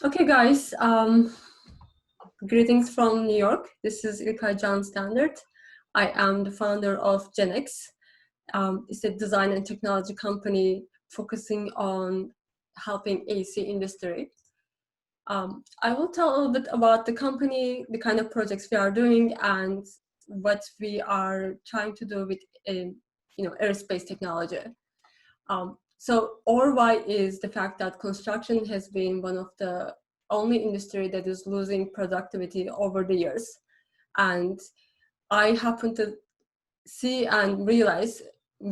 Okay, guys, greetings from New York. This is Ilkay John Standard. I am the founder of GenX. It's a design and technology company focusing on helping AEC industry. I will tell a little bit about the company, the kind of projects we are doing, and what we are trying to do with aerospace technology. So our why is the fact that construction has been one of the only industry that is losing productivity over the years. And I happen to see and realize,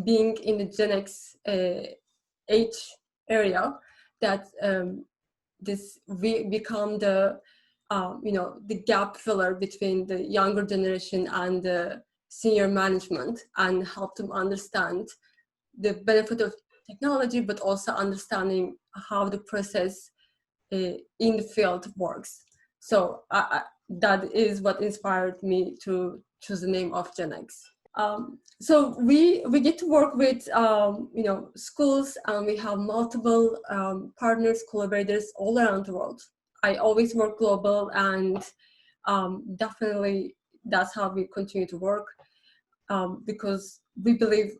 being in the Gen X age area, that we become the the gap filler between the younger generation and the senior management, and help them understand the benefit of technology, but also understanding how the process in the field works. So that is what inspired me to choose the name of GenX. So we get to work with schools, and we have multiple partners, collaborators all around the world. I always work global, and definitely that's how we continue to work, because we believe,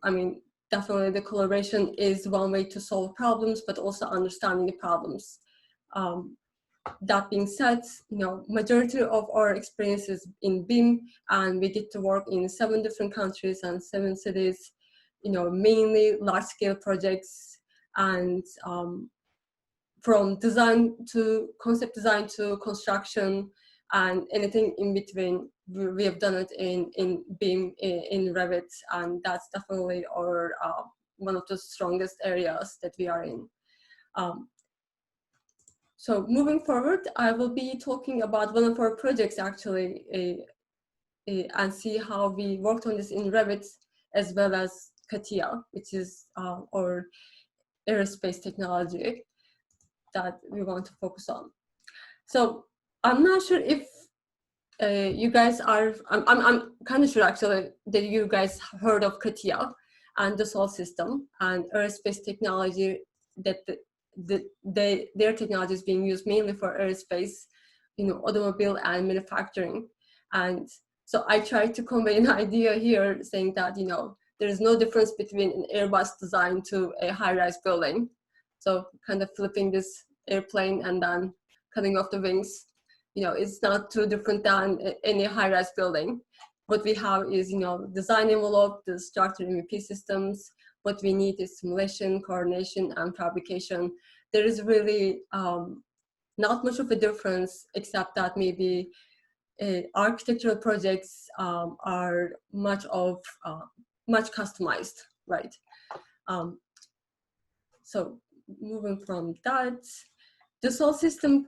definitely the collaboration is one way to solve problems, but also understanding the problems. That being said, majority of our experiences in BIM, and we get to work in 7 different countries and 7 cities, mainly large-scale projects, and from design to concept design to construction and anything in between. We have done it in BIM, in Revit, and that's definitely our one of the strongest areas that we are in. So moving forward, I will be talking about one of our projects actually, and see how we worked on this in Revit, as well as Catia, which is our aerospace technology that we want to focus on. So I'm not sure if you guys are, I'm kind of sure actually that you guys heard of Catia and the Sol system and aerospace technology, that their technology is being used mainly for aerospace, automobile and manufacturing. And so I tried to convey an idea here, saying that, there is no difference between an Airbus design to a high-rise building. So kind of flipping this airplane and then cutting off the wings, it's not too different than any high-rise building. What we have is, design envelope, the structured MEP systems. What we need is simulation, coordination, and fabrication. There is really not much of a difference, except that maybe architectural projects are much customized, right? So moving from that, the SOL system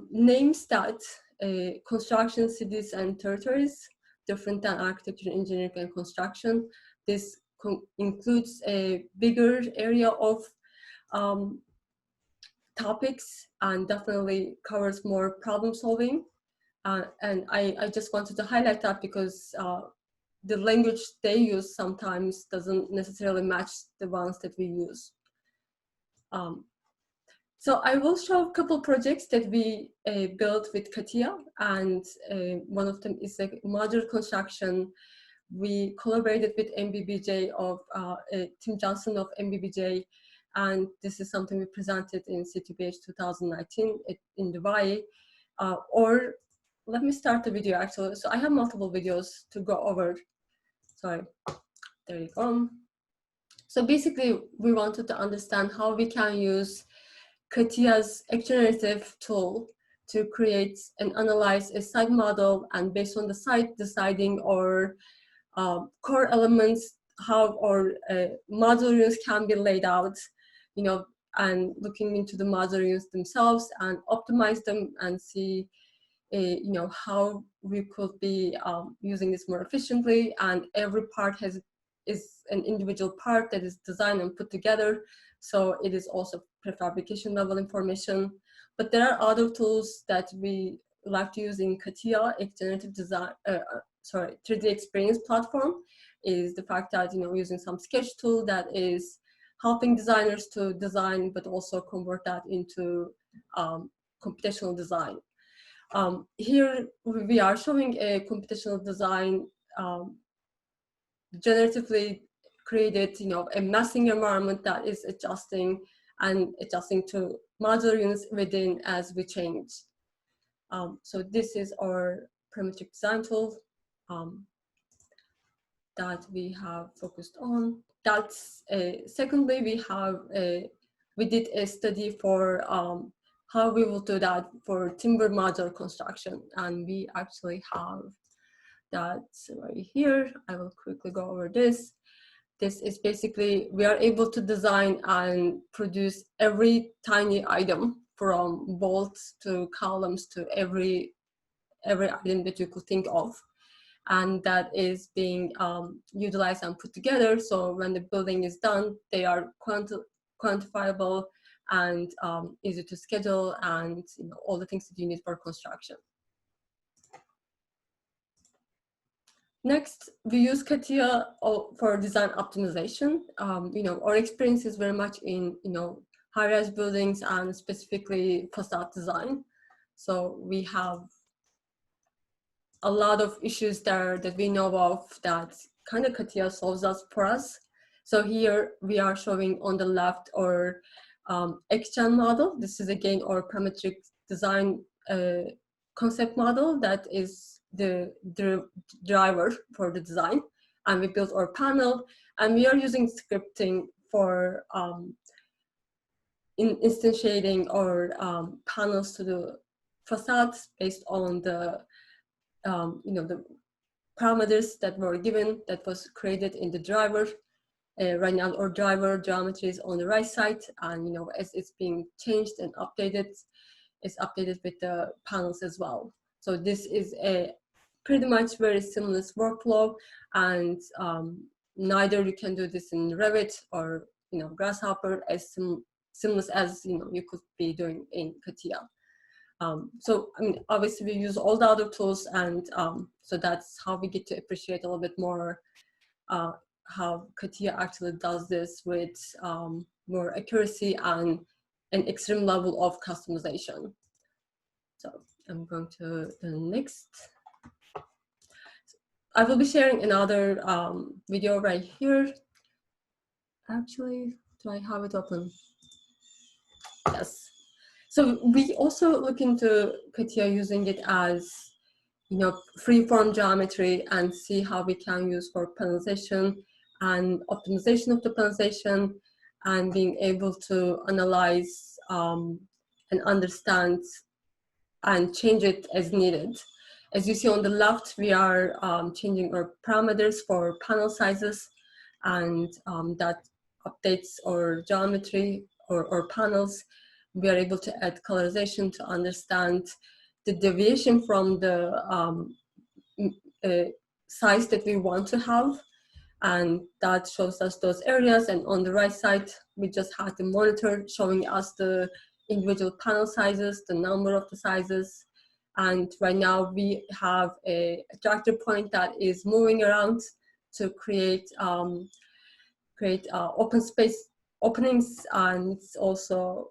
names that construction, cities, and territories, different than architecture, engineering, and construction. This includes a bigger area of topics, and definitely covers more problem solving. And I just wanted to highlight that because the language they use sometimes doesn't necessarily match the ones that we use. So I will show a couple projects that we built with Catia, and one of them is a modular construction. We collaborated with MBBJ of Tim Johnson of MBBJ, and this is something we presented in CTBH 2019 in Dubai. Or let me start the video actually. So I have multiple videos to go over. Sorry, there you go. So basically, we wanted to understand how we can use Catia's generative tool to create and analyze a site model, and based on the site, deciding our core elements, how our module units can be laid out, and looking into the module units themselves and optimize them and see, how we could be using this more efficiently. And every part is an individual part that is designed and put together. So it is also prefabrication level information. But there are other tools that we like to use in Catia, a generative design, 3D experience platform, is the fact that, using some sketch tool that is helping designers to design, but also convert that into computational design. Here we are showing a computational design generatively created, a massing environment that is adjusting to modular units within as we change. So this is our parametric design tool that we have focused on. That's secondly, we did a study for how we will do that for timber modular construction, and we actually have that right here. I will quickly go over this. This is basically, we are able to design and produce every tiny item from bolts to columns to every item that you could think of. And that is being utilized and put together. So when the building is done, they are quantifiable and easy to schedule, and all the things that you need for construction. Next, we use Catia for design optimization. Our experience is very much in high-rise buildings and specifically facade design. So we have a lot of issues there that we know of that kind of Catia solves for us. So here we are showing on the left our XGen model. This is again our parametric design concept model that is the driver for the design. And we built our panel, and we are using scripting for instantiating our panels to the facades based on the the parameters that were given, that was created in the driver. Right now, our driver geometry is on the right side, and as it's being changed and updated, it's updated with the panels as well. So this is a pretty much very seamless workflow, and neither you can do this in Revit or Grasshopper as seamless as you could be doing in Catia. So obviously we use all the other tools, and so that's how we get to appreciate a little bit more how Catia actually does this with more accuracy and an extreme level of customization. So I'm going to the next. I will be sharing another video right here. Actually, do I have it open? Yes. So we also look into Catia using it as free-form geometry, and see how we can use for panelization and optimization of the panelization, and being able to analyze and understand and change it as needed. As you see on the left, we are changing our parameters for panel sizes, and that updates our geometry or panels. We are able to add colorization to understand the deviation from the size that we want to have, and that shows us those areas. And on the right side, we just had the monitor showing us the individual panel sizes, the number of the sizes. And right now we have a attractor point that is moving around to create open space openings, and also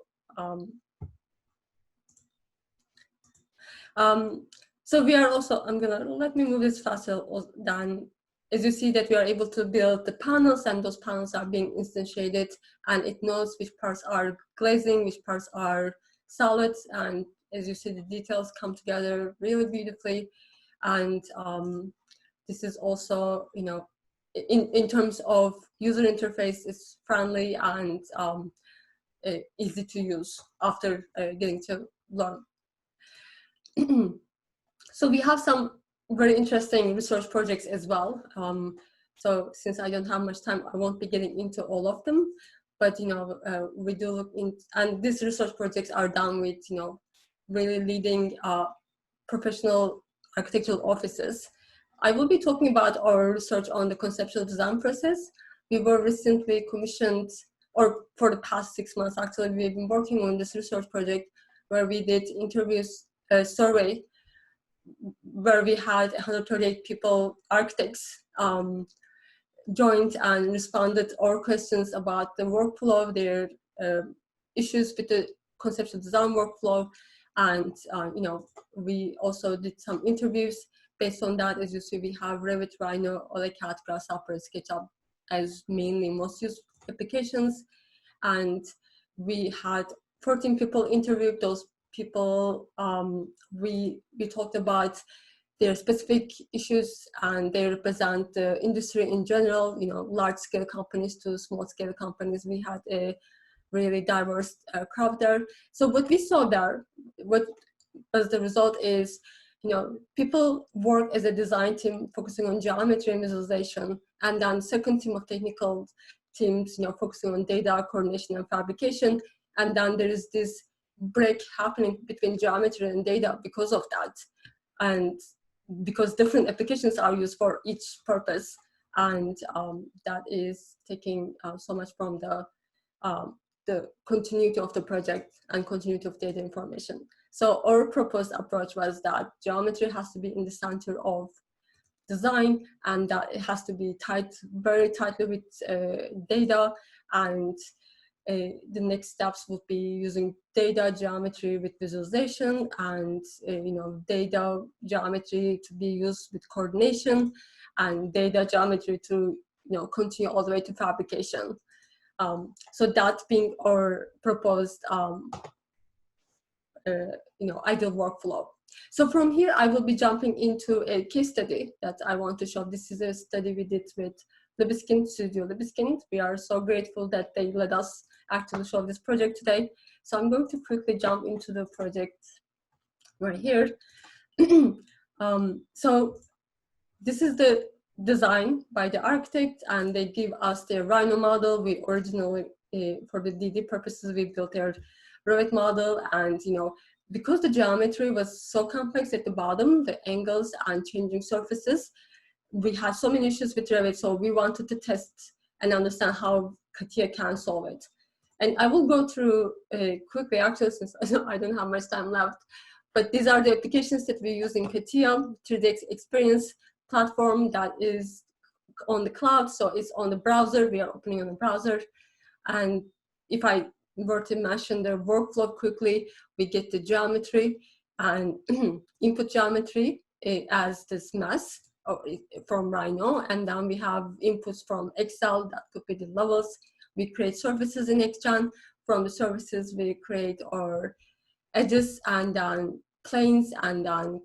so we are also, let me move this faster than, as you see that we are able to build the panels, and those panels are being instantiated, and it knows which parts are glazing, which parts are solids, and as you see the details come together really beautifully. And this is also, in terms of user interface, it's friendly and easy to use after getting to learn. So we have some very interesting research projects as well. So since I don't have much time, I won't be getting into all of them, but we do look in, and these research projects are done with really leading professional architectural offices. I will be talking about our research on the conceptual design process. We were recently commissioned, or for the past 6 months actually, we've been working on this research project where we did interviews, survey, where we had 138 people, architects, joined and responded our questions about the workflow, their issues with the conceptual design workflow, And we also did some interviews based on that. As you see, we have Revit, Rhino, AutoCAD, Grasshopper, SketchUp as mainly most used applications. And we had 14 people interviewed. Those people, we talked about their specific issues, and they represent the industry in general, large scale companies to small scale companies. We had a really diverse crowd there. So what we saw there, what was the result is, people work as a design team focusing on geometry and visualization, and then second team of technical teams, focusing on data coordination and fabrication. And then there is this break happening between geometry and data because of that. And because different applications are used for each purpose. And that is taking so much from the continuity of the project and continuity of data information. So our proposed approach was that geometry has to be in the center of design, and that it has to be tied very tightly with data. And the next steps would be using data geometry with visualization, and data geometry to be used with coordination, and data geometry to continue all the way to fabrication. So that being our proposed ideal workflow. So from here, I will be jumping into a case study that I want to show. This is a study we did with Libeskind, Studio Libeskind. We are so grateful that they let us actually show this project today. So I'm going to quickly jump into the project right here. So this is the design by the architect, and they give us their Rhino model. We originally, for the DD purposes, we built their Revit model, and because the geometry was so complex at the bottom, the angles and changing surfaces, we had so many issues with Revit, so we wanted to test and understand how Catia can solve it. And I will go through quickly, actually, since I don't have much time left, but these are the applications that we use in Catia, 3D experience platform that is on the cloud, so it's on the browser. We are opening on the browser. And if I were to mention the workflow quickly, we get the geometry and input geometry as this mass from Rhino, and then we have inputs from Excel that could be the levels. We create surfaces in XGen. From the surfaces, we create our edges and then planes, and then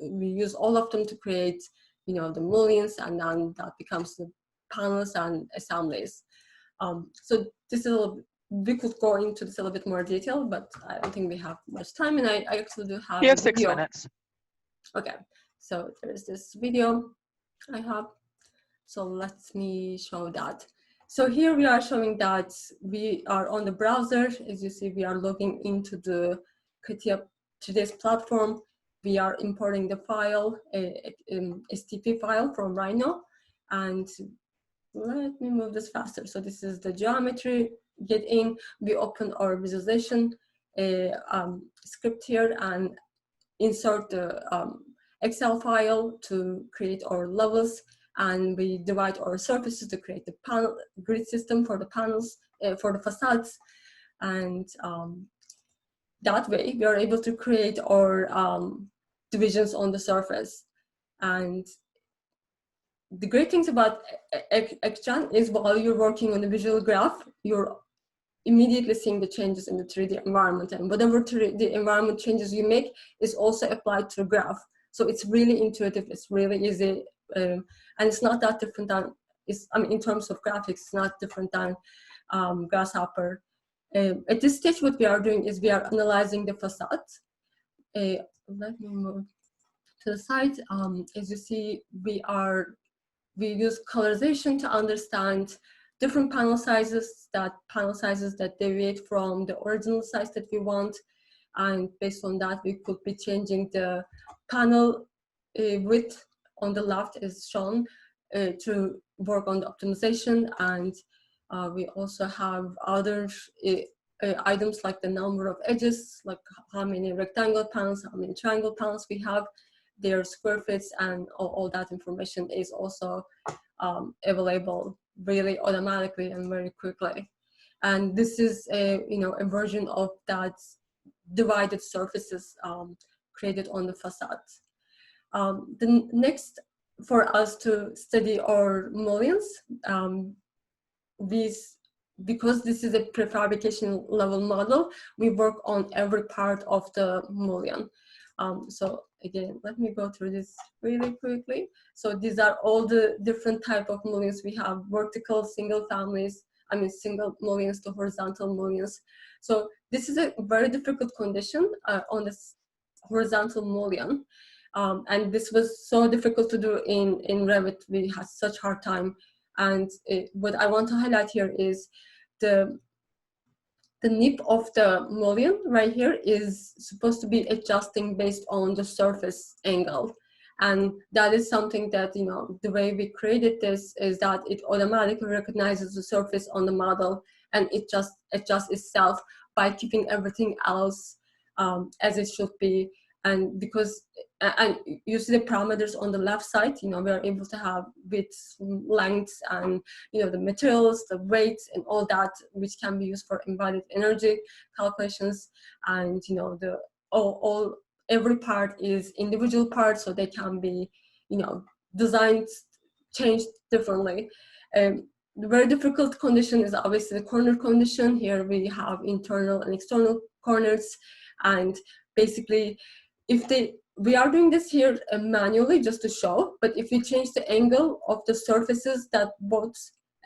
we use all of them to create the mullions, and then that becomes the panels and assemblies. So this is a little, we could go into this a little bit more detail, but I don't think we have much time, and I actually do have You have a video. 6 minutes. Okay, so there's this video I have. So let me show that. So here we are showing that we are on the browser. As you see, we are logging into the Catia today's platform. We are importing the file, STP file from Rhino, and let me move this faster. So this is the geometry. Get in, we open our visualization script here and insert the Excel file to create our levels, and we divide our surfaces to create the panel grid system for the panels, for the facades. And that way we are able to create our divisions on the surface. And the great things about XGen is while you're working on the visual graph, you're immediately seeing the changes in the 3D environment, and whatever 3D environment changes you make is also applied to the graph. So it's really intuitive, it's really easy, and it's not that different than, in terms of graphics, it's not different than Grasshopper. At this stage, what we are doing is we are analyzing the facade. Let me move to the side. As you see, we use colorization to understand different panel sizes that deviate from the original size that we want. And based on that, we could be changing the panel width on the left is shown to work on the optimization. And we also have other items like the number of edges, like how many rectangle panels, how many triangle panels we have, their square foots, and all that information is also available really automatically and very quickly. And this is a version of that divided surfaces created on the facade. The next, for us to study our mullions, because this is a prefabrication level model, we work on every part of the mullion. So again, let me go through this really quickly. So these are all the different type of mullions. We have vertical, single families, single mullions to horizontal mullions. So this is a very difficult condition on this horizontal mullion. And this was so difficult to do in Revit. We had such hard time. And what I want to highlight here is the nip of the mullion right here is supposed to be adjusting based on the surface angle. And that is something that, you know, the way we created this is that it automatically recognizes the surface on the model, and it just adjusts itself by keeping everything else as it should be. And because, and you see the parameters on the left side, you know, we are able to have widths, lengths, and, you know, the materials, the weights, and all that, which can be used for embodied energy calculations. And, you know, every part is individual parts, so they can be, you know, designed, changed differently. The very difficult condition is obviously the corner condition. Here we have internal and external corners, and basically, we are doing this here manually just to show, but if we change the angle of the surfaces that both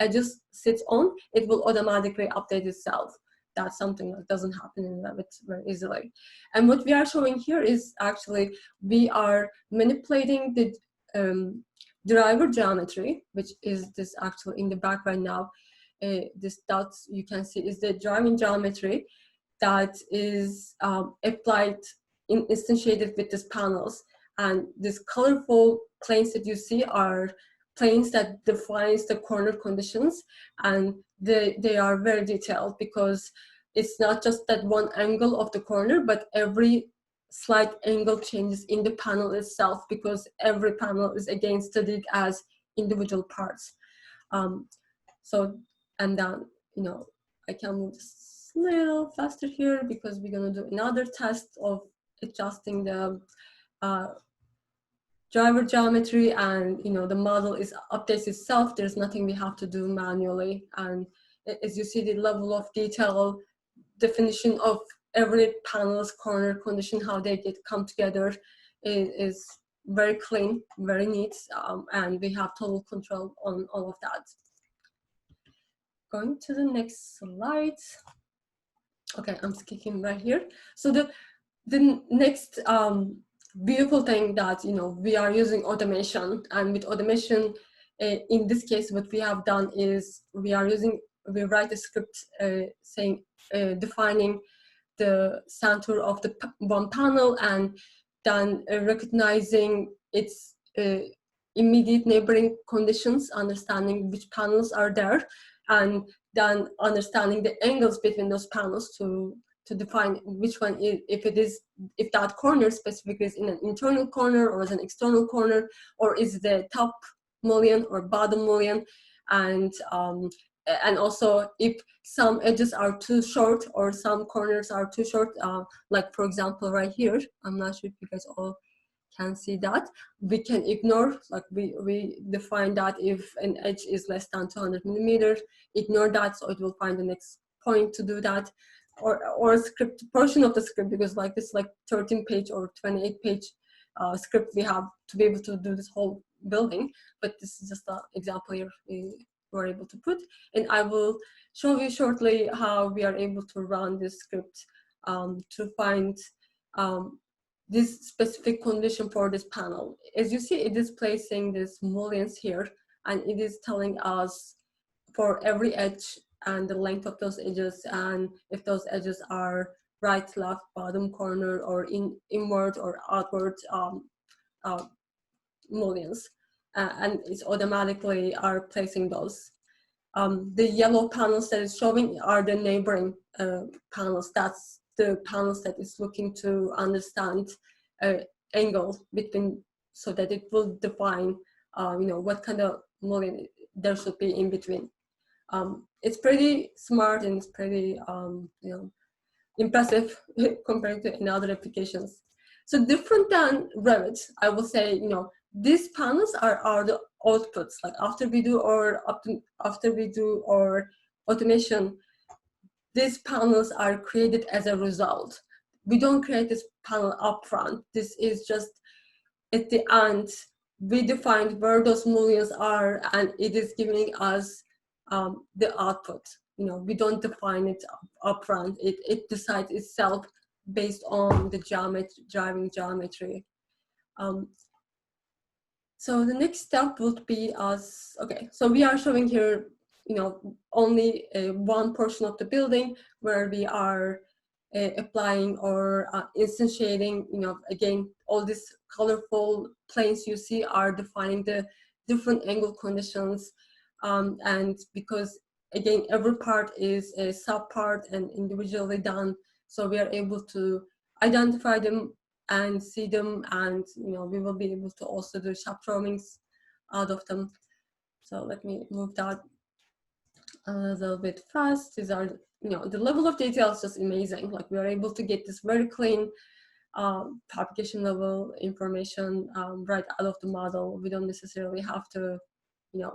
edges sits on, it will automatically update itself. That's something that doesn't happen in Revit very easily. And what we are showing here is actually, we are manipulating the driver geometry, which is this actually in the back right now. This dots you can see is the driving geometry that is applied instantiated with these panels. And these colorful planes that you see are planes that defines the corner conditions, and they are very detailed, because it's not just that one angle of the corner, but every slight angle changes in the panel itself, because every panel is again studied as individual parts. So, and then, you know, I can move this a little faster here, because we're going to do another test of adjusting the driver geometry, and, you know, the model updates itself. There's nothing we have to do manually. And as you see, the level of detail, definition of every panel's corner condition, how they come together is very clean, very neat, and we have total control on all of that. Going to the next slide. Okay, I'm skipping right here. So the next beautiful thing that, you know, we are using automation, and with automation, in this case, what we have done is we write a script saying, defining the center of the one panel, and then recognizing its immediate neighboring conditions, understanding which panels are there, and then understanding the angles between those panels to define which one is, if that corner specifically is in an internal corner or is an external corner, or is the top mullion or bottom mullion, and also if some edges are too short or some corners are too short, like for example right here, I'm not sure if you guys all can see that, we can ignore, like we define that if an edge is less than 200 millimeters, ignore that, so it will find the next point to do that, or a script portion of the script, because like this, like 13-page or 28-page script we have to be able to do this whole building, but this is just an example here we were able to put, and I will show you shortly how we are able to run this script to find this specific condition for this panel. As you see, it is placing these mullions here, and it is telling us for every edge and the length of those edges, and if those edges are right, left, bottom corner, or inward or outward mullions, and it's automatically are placing those. The yellow panels that is showing are the neighboring panels. That's the panels that is looking to understand angle between, so that it will define, you know, what kind of mullion there should be in between. It's pretty smart, and it's pretty, you know, impressive compared to any other applications. So different than Revit, I will say, these panels are the outputs. Like after we do our automation, these panels are created as a result. We don't create this panel upfront. This is just at the end. We defined where those mullions are, and it is giving us the output. We don't define it upfront. It decides itself based on the driving geometry. So the next step would be okay, so we are showing here, only one portion of the building where we are applying or instantiating, again, all these colorful planes you see are defining the different angle conditions. And because, again, every part is a sub-part and individually done, so we are able to identify them and see them, and we will be able to also do shop drawings out of them. So let me move that a little bit fast. These are, the level of detail is just amazing. Like we are able to get this very clean propagation level information right out of the model. We don't necessarily have to,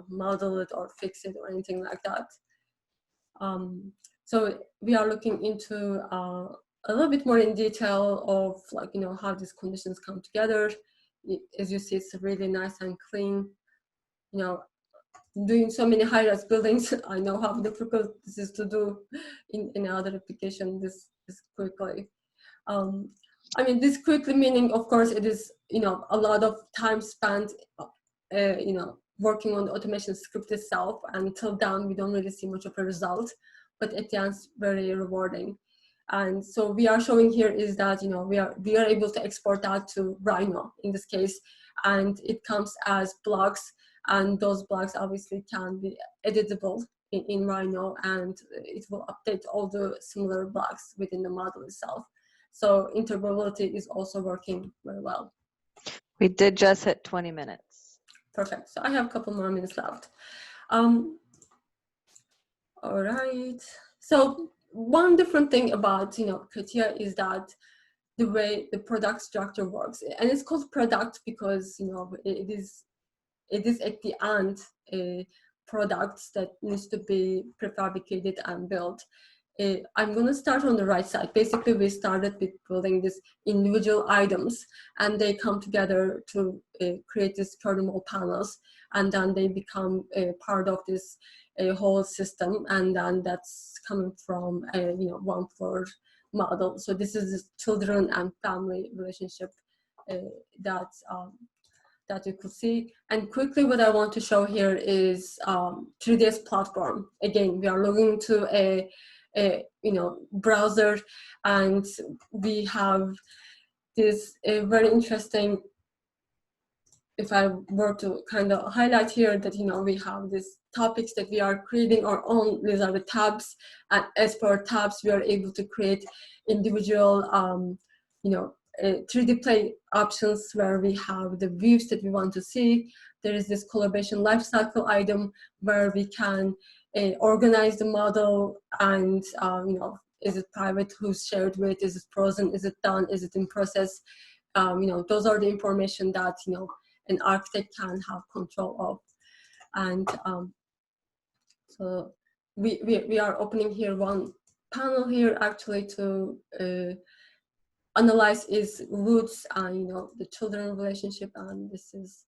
model it or fix it or anything like that. So we are looking into a little bit more in detail of how these conditions come together. As you see, it's really nice and clean. Doing so many high-rise buildings, I know how difficult this is to do in other application this quickly. I mean, this quickly meaning, of course, it is a lot of time spent working on the automation script itself, and until then we don't really see much of a result, but at the end it's very rewarding. And so we are showing here is that we are able to export that to Rhino in this case, and it comes as blocks, and those blocks obviously can be editable in Rhino, and it will update all the similar blocks within the model itself. So interoperability is also working very well. We did just hit 20 minutes. Perfect. So I have a couple more minutes left. All right. So one different thing about Catia is that the way the product structure works, and it's called product because it is at the end a product that needs to be prefabricated and built. I'm going to start on the right side. Basically, we started with building these individual items, and they come together to create these thermal panels, and then they become a part of this whole system, and then that's coming from a one floor model. So this is this children and family relationship that you could see. And quickly, what I want to show here is 3ds platform. Again, we are logging to a browser, and we have this very interesting, if I were to kind of highlight here that we have these topics that we are creating our own. These are the tabs, and as per tabs we are able to create individual 3D play options where we have the views that we want to see. There is this collaboration lifecycle item where we can organize the model, and is it private, who's shared with, is it frozen, is it done, is it in process? Those are the information that an architect can have control of. And so we are opening here one panel here actually to analyze its roots and the children relationship, and this is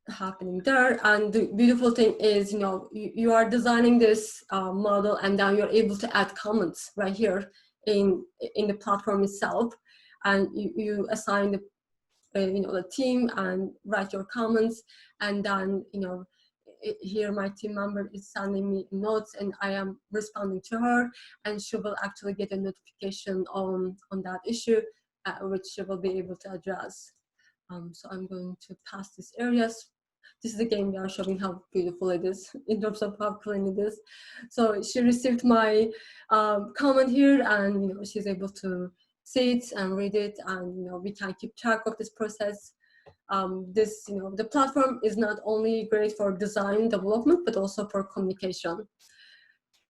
happening there. And the beautiful thing is you are designing this model, and then you're able to add comments right here in the platform itself, and you assign the team and write your comments, and then here my team member is sending me notes, and I am responding to her, and she will actually get a notification on that issue, which she will be able to address. So I'm going to pass these areas. This is again, we are showing how beautiful it is in terms of how clean it is. So she received my comment here, and she's able to see it and read it, and we can keep track of this process. The platform is not only great for design development, but also for communication.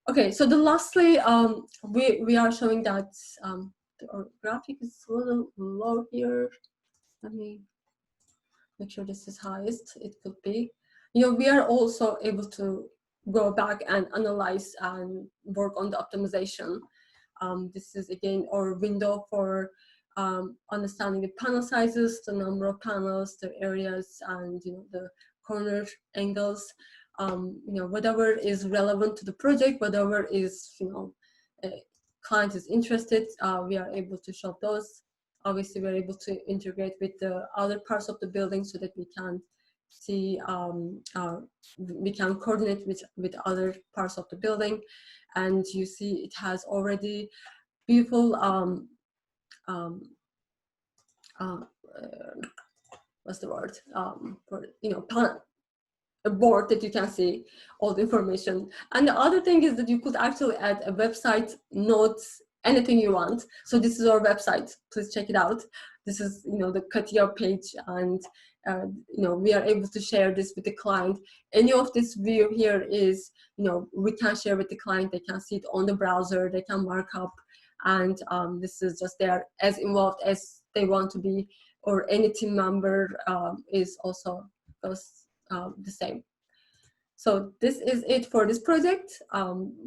Okay, so lastly, we are showing that our graphic is a little low here. Let me make sure this is highest. It could be. We are also able to go back and analyze and work on the optimization. This is again our window for understanding the panel sizes, the number of panels, the areas, and the corner angles. Whatever is relevant to the project, whatever is client is interested, we are able to show those. Obviously, we're able to integrate with the other parts of the building so that we can see, we can coordinate with other parts of the building. And you see it has already beautiful, what's the word, for, a board that you can see all the information. And the other thing is that you could actually add a website, notes, anything you want. So this is our website. Please check it out. This is the Catia page, and we are able to share this with the client. Any of this view here is we can share with the client. They can see it on the browser. They can mark up, and this is just they're as involved as they want to be, or any team member is also the same. So this is it for this project.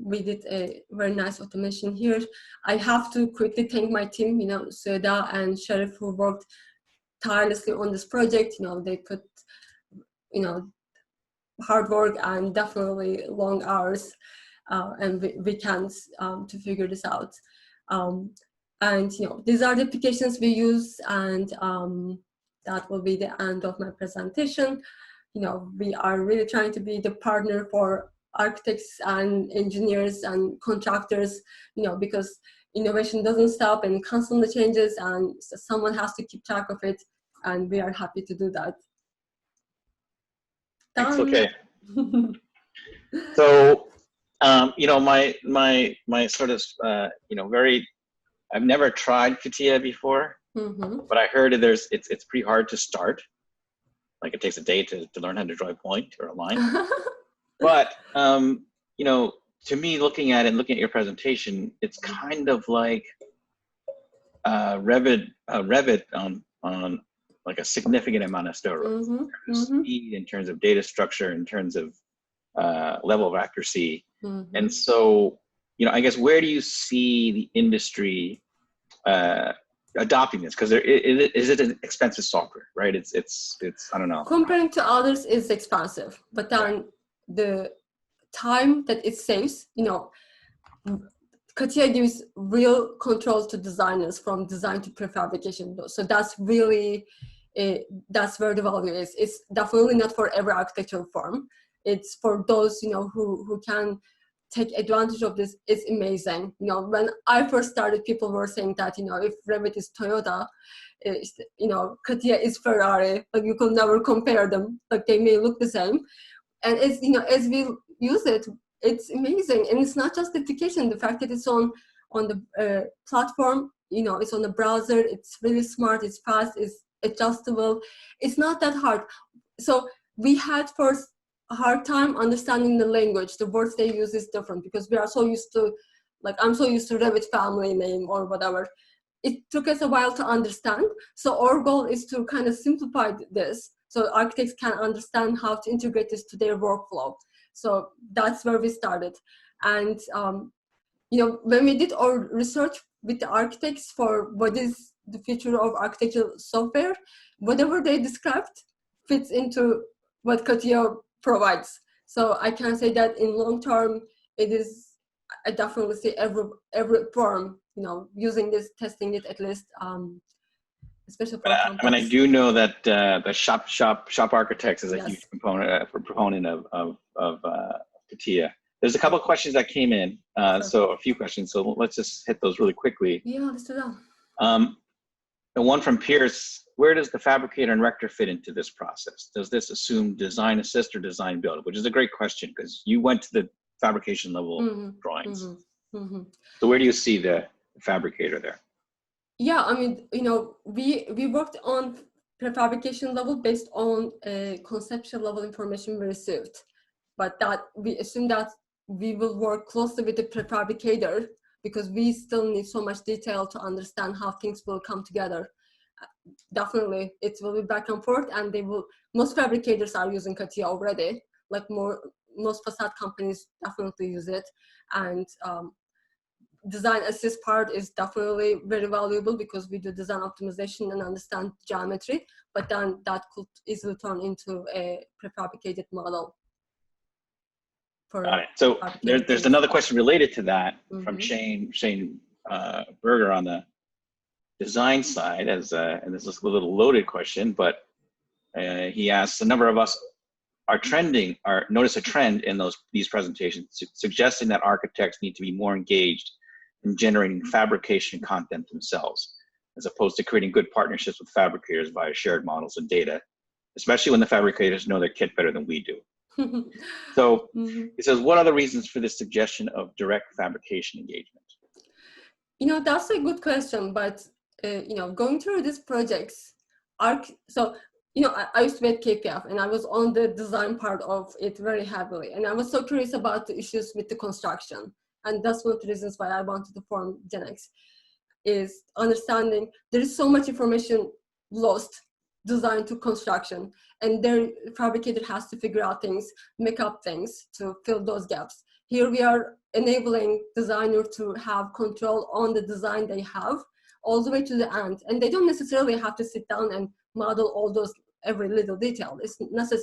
We did a very nice automation here. I have to quickly thank my team, Sueda and Sharif, who worked tirelessly on this project. They put, hard work and definitely long hours, and weekends to figure this out. And these are the applications we use, and that will be the end of my presentation. We are really trying to be the partner for architects and engineers and contractors, because innovation doesn't stop and constantly changes, and someone has to keep track of it, and we are happy to do that. Thanks, okay. So, my sort of, I've never tried Catia before, but I heard it's pretty hard to start. Like it takes a day to learn how to draw a point or a line. But, to me, looking at your presentation, it's kind of like Revit on like a significant amount of steroids. In terms of speed, in terms of data structure, in terms of level of accuracy. And so, I guess, where do you see the industry adopting this? Because is it an expensive software, right? It's I don't know. Comparing to others is expensive, but then the time that it saves, Catia gives real control to designers from design to prefabrication. So that's really, that's where the value is. It's definitely not for every architectural firm. It's for those, who can take advantage of this. It's amazing. When I first started, people were saying that, if Revit is Toyota, Catia is Ferrari. Like, you could never compare them. Like, they may look the same. And it's, as we use it, it's amazing. And it's not just the application. The fact that it's on the platform, it's on the browser. It's really smart. It's fast. It's adjustable. It's not that hard. So we had first a hard time understanding the language. The words they use is different because we are so used to, like, I'm so used to Revit family name or whatever. It took us a while to understand. So our goal is to kind of simplify this so architects can understand how to integrate this to their workflow. So that's where we started. And, when we did our research with the architects for what is the future of architectural software, whatever they described fits into what Catia provides. So I can say that in long term, I definitely see every firm, using this, testing it at least, especially for I do know that the shop architects is a huge proponent of Catia. There's a couple of questions that came in, so a few questions. So let's just hit those really quickly. Yeah, let's do that. The one from Pierce: where does the fabricator and erector fit into this process? Does this assume design assist or design build? Which is a great question because you went to the fabrication level drawings. So where do you see the fabricator there? Yeah, I mean, we worked on prefabrication level based on conceptual level information we received, but that we assume that we will work closely with the prefabricator because we still need so much detail to understand how things will come together. Definitely, it will be back and forth, and most fabricators are using Catia already. Like most facade companies definitely use it, and design assist part is definitely very valuable because we do design optimization and understand geometry, but then that could easily turn into a prefabricated model. Got it. So there's another question related to that from Shane Berger on the design side, and this is a little loaded question, but he asks, a number of us notice a trend in these presentations suggesting that architects need to be more engaged in generating fabrication content themselves, as opposed to creating good partnerships with fabricators via shared models and data, especially when the fabricators know their kit better than we do. So he says, what are the reasons for this suggestion of direct fabrication engagement? That's a good question, but going through these projects, I used to be at KPF and I was on the design part of it very heavily, and I was so curious about the issues with the construction, and that's one of the reasons why I wanted to form GenX, is understanding there is so much information lost design to construction, and their fabricator has to figure out things, make up things to fill those gaps. Here we are enabling designer to have control on the design they have all the way to the end, and they don't necessarily have to sit down and model all those every little detail. It's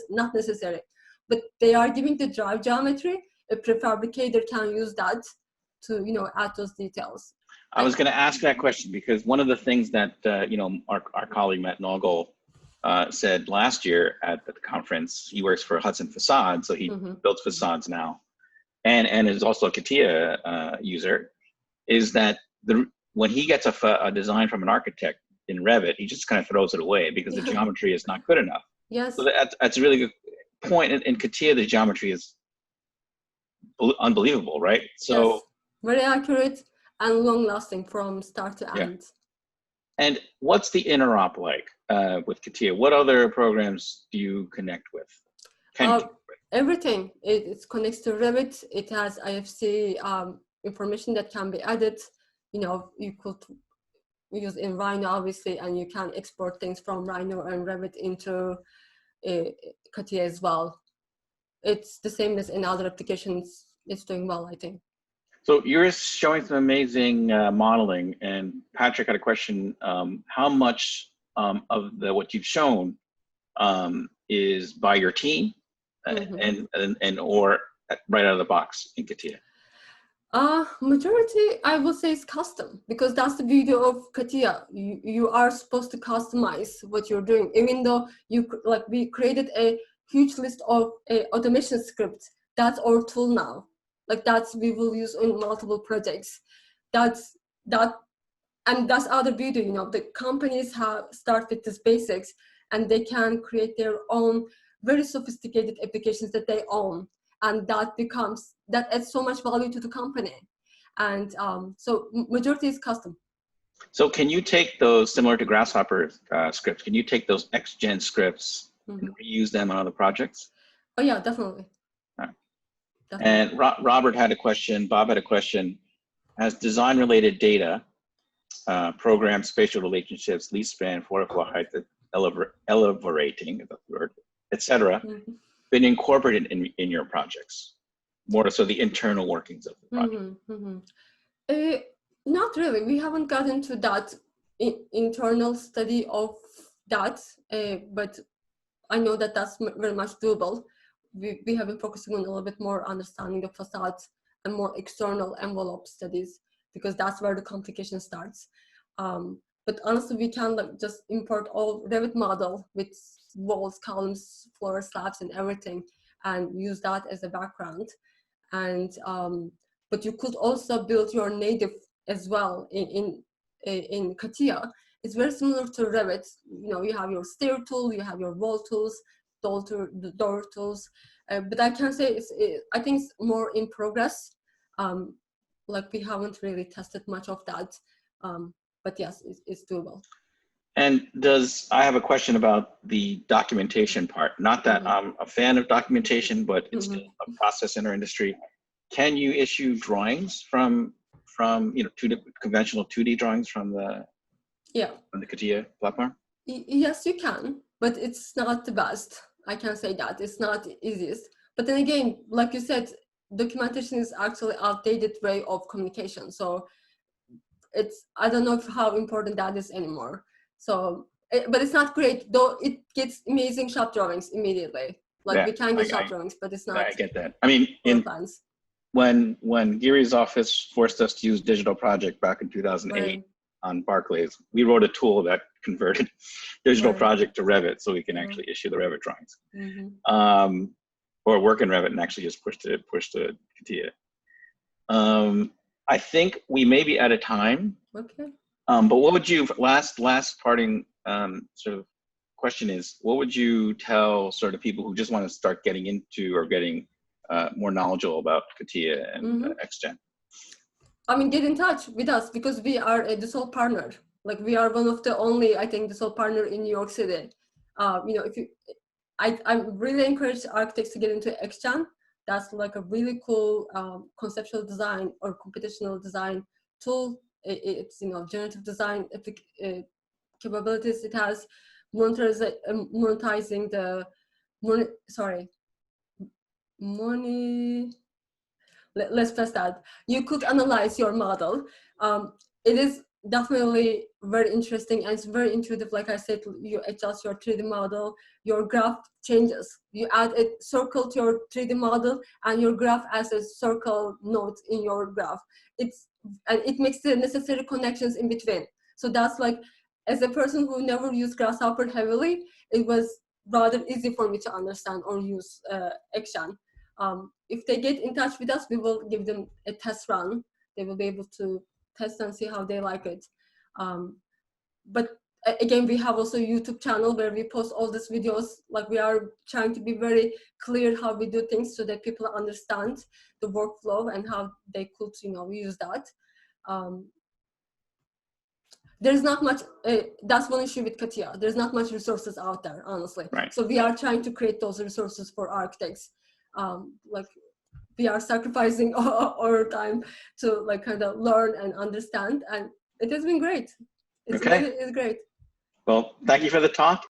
not necessary, but they are giving the drive geometry. A prefabricator can use that to add those details. I was going to ask that question because one of the things that our colleague Matt Noggle said last year at the conference, he works for Hudson Facade, so he builds facades now, and is also a Catia user, is that when he gets a design from an architect in Revit, he just kind of throws it away because the geometry is not good enough. Yes. So that's a really good point. In Catia, the geometry is unbelievable, right? So yes. Very accurate and long lasting from start to end. And what's the interop like with Catia? What other programs do you connect with? Everything. It connects to Revit. It has IFC information that can be added. You could use in Rhino, obviously, and you can export things from Rhino and Revit into Catia as well. It's the same as in other applications. It's doing well, I think. So you're showing some amazing modeling, and Patrick had a question. How much of what you've shown is by your team and or right out of the box in Catia? Majority, I will say, is custom, because that's the beauty of Catia. You are supposed to customize what you're doing, even though we created a huge list of automation scripts. That's our tool now. We will use in multiple projects. That's other beauty. The companies start with these basics, and they can create their own very sophisticated applications that they own, and that adds so much value to the company. And so majority is custom. So can you take those, similar to Grasshopper scripts, can you take those XGen scripts and reuse them on other projects? Oh yeah, definitely. And Bob had a question. As design-related data, program, spatial relationships, leaf span, floor height, elevating, etc., been incorporated in your projects? More so the internal workings of the project. Not really. We haven't gotten to that internal study of that, but I know that that's very much doable. We have been focusing on a little bit more understanding of facades and more external envelope studies, because that's where the complication starts. But honestly, we can just import all Revit model with walls, columns, floor slabs, and everything, and use that as a background. And but you could also build your native as well in Catia. It's very similar to Revit. You have your stair tool, you have your wall tools, the door tools, but I can say I think it's more in progress. We haven't really tested much of that, but yes, it's doable. And I have a question about the documentation part. Not that I'm a fan of documentation, but it's still a process in our industry. can you issue drawings from conventional 2D drawings from the Catia platform? Yes, you can, but it's not the best. I can say that it's not the easiest. But then again, like you said, documentation is actually outdated way of communication. So I don't know how important that is anymore. So, but it's not great though. It gets amazing shop drawings immediately. Like we can get shop drawings, but it's not. I get that. I mean, plans. When Giri's office forced us to use Digital Project back in 2008 on Barclays, we wrote a tool that converted Digital Project to Revit, so we can actually issue the Revit drawings, or work in Revit and actually just push to Catia. I think we may be out of time. Okay. But what would you last parting sort of question is, what would you tell sort of people who just want to start getting into or getting more knowledgeable about Catia and XGen? I mean, get in touch with us because we are a Dassault partner. Like we are one of the only, I think, Dassault partner in New York City. I really encourage architects to get into XGen. That's like a really cool conceptual design or computational design tool. It's generative design capabilities. It has monetizing the money. Let's press that. You could analyze your model. It is definitely very interesting and it's very intuitive. Like I said, you adjust your 3D model, your graph changes. You add a circle to your 3D model and your graph as a circle node in your graph. It makes the necessary connections in between. So that's like, as a person who never used Grasshopper heavily, it was rather easy for me to understand or use XGen. If they get in touch with us, we will give them a test run. They will be able to test and see how they like it. But again, we have also a YouTube channel where we post all these videos. Like we are trying to be very clear how we do things so that people understand the workflow and how they could, use that. There's not much, that's one issue with Catia. There's not much resources out there, honestly. Right. So we are trying to create those resources for architects. Like we are sacrificing our time to like kind of learn and understand, and it has been great. It's great. Well, thank you for the talk.